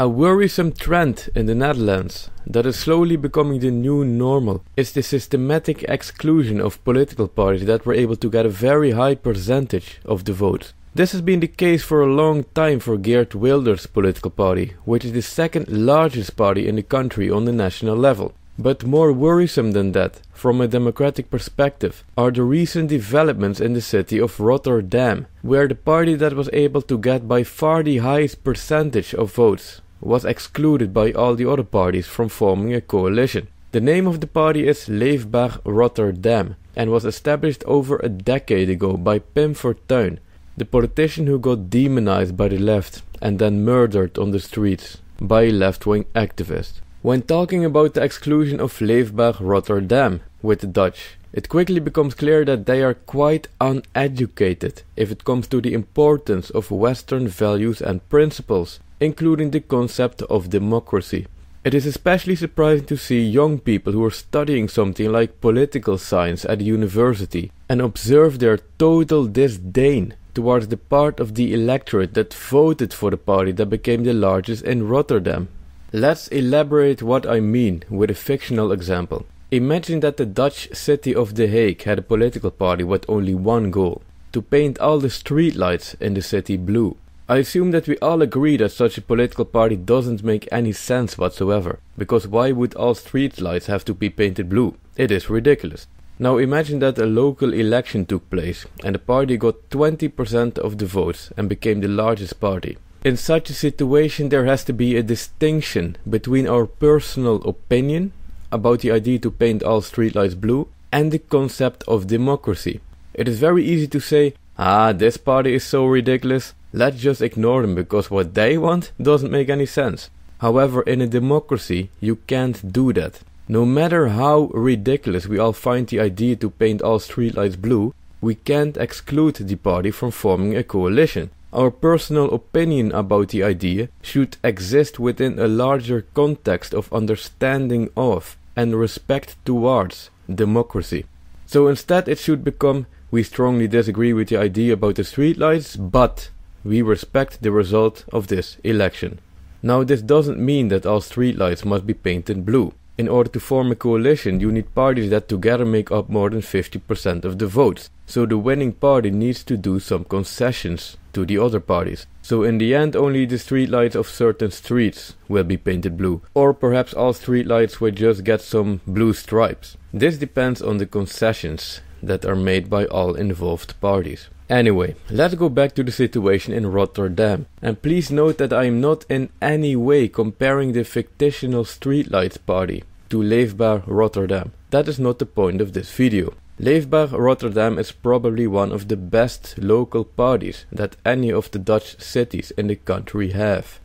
A worrisome trend in the Netherlands that is slowly becoming the new normal is the systematic exclusion of political parties that were able to get a very high percentage of the votes. This has been the case for a long time for Geert Wilders' political party, which is the second largest party in the country on the national level. But more worrisome than that, from a democratic perspective, are the recent developments in the city of Rotterdam, where the party that was able to get by far the highest percentage of votes was excluded by all the other parties from forming a coalition. The name of the party is Leefbaar Rotterdam and was established over a decade ago by Pim Fortuyn, the politician who got demonized by the left and then murdered on the streets by left-wing activists. When talking about the exclusion of Leefbaar Rotterdam with the Dutch, it quickly becomes clear that they are quite uneducated if it comes to the importance of Western values and principles, including the concept of democracy. It is especially surprising to see young people who are studying something like political science at a university and observe their total disdain towards the part of the electorate that voted for the party that became the largest in Rotterdam. Let's elaborate what I mean with a fictional example. Imagine that the Dutch city of The Hague had a political party with only one goal: to paint all the streetlights in the city blue. I assume that we all agree that such a political party doesn't make any sense whatsoever, because why would all streetlights have to be painted blue? It is ridiculous. Now imagine that a local election took place and the party got 20% of the votes and became the largest party. In such a situation there has to be a distinction between our personal opinion about the idea to paint all streetlights blue and the concept of democracy. It is very easy to say, this party is so ridiculous, let's just ignore them because what they want doesn't make any sense. However, in a democracy you can't do that. No matter how ridiculous we all find the idea to paint all streetlights blue, we can't exclude the party from forming a coalition. Our personal opinion about the idea should exist within a larger context of understanding of and respect towards democracy. So instead it should become, we strongly disagree with the idea about the streetlights, but we respect the result of this election. Now this doesn't mean that all streetlights must be painted blue. In order to form a coalition, you need parties that together make up more than 50% of the votes. So the winning party needs to do some concessions to the other parties. So in the end, only the streetlights of certain streets will be painted blue. Or perhaps all streetlights will just get some blue stripes. This depends on the concessions that are made by all involved parties. Anyway, let's go back to the situation in Rotterdam. And please note that I am not in any way comparing the fictional streetlights party to Leefbaar Rotterdam. That is not the point of this video. Leefbaar Rotterdam is probably one of the best local parties that any of the Dutch cities in the country have.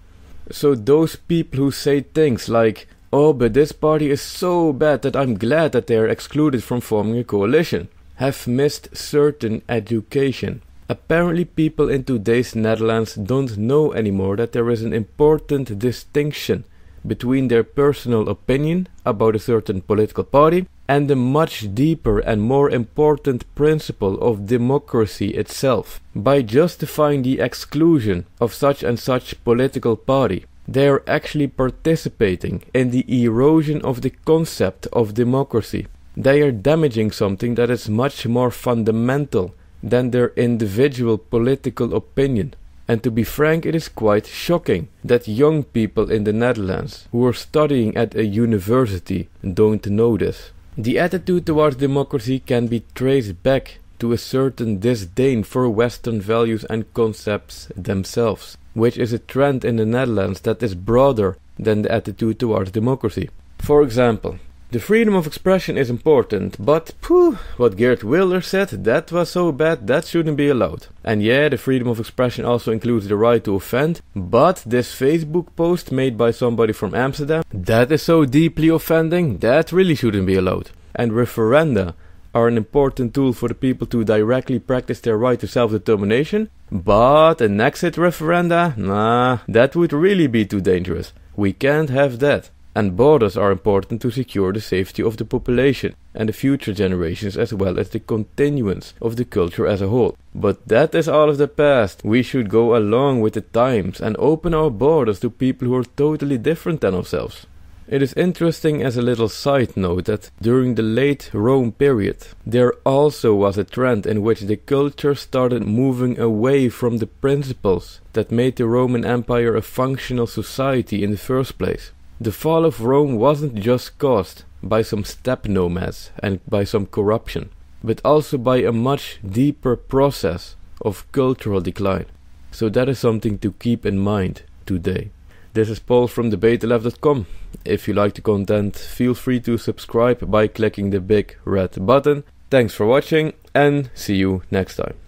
So those people who say things like, oh, but this party is so bad that I'm glad that they are excluded from forming a coalition, have missed certain education. Apparently people in today's Netherlands don't know anymore that there is an important distinction between their personal opinion about a certain political party and the much deeper and more important principle of democracy itself. By justifying the exclusion of such and such political party, they are actually participating in the erosion of the concept of democracy. They are damaging something that is much more fundamental than their individual political opinion. And to be frank, it is quite shocking that young people in the Netherlands who are studying at a university don't know this. The attitude towards democracy can be traced back to a certain disdain for Western values and concepts themselves, which is a trend in the Netherlands that is broader than the attitude towards democracy. For example, the freedom of expression is important, but what Geert Wilders said, that was so bad, that shouldn't be allowed. And yeah, the freedom of expression also includes the right to offend, but this Facebook post made by somebody from Amsterdam, that is so deeply offending, that really shouldn't be allowed. And referenda are an important tool for the people to directly practice their right to self-determination, but an exit referenda, nah, that would really be too dangerous. We can't have that. And borders are important to secure the safety of the population and the future generations, as well as the continuance of the culture as a whole. But that is all of the past. We should go along with the times and open our borders to people who are totally different than ourselves. It is interesting as a little side note that during the late Rome period, there also was a trend in which the culture started moving away from the principles that made the Roman Empire a functional society in the first place. The fall of Rome wasn't just caused by some steppe nomads and by some corruption, but also by a much deeper process of cultural decline. So that is something to keep in mind today. This is Paul from debatetheleft.com. If you like the content, feel free to subscribe by clicking the big red button. Thanks for watching and see you next time.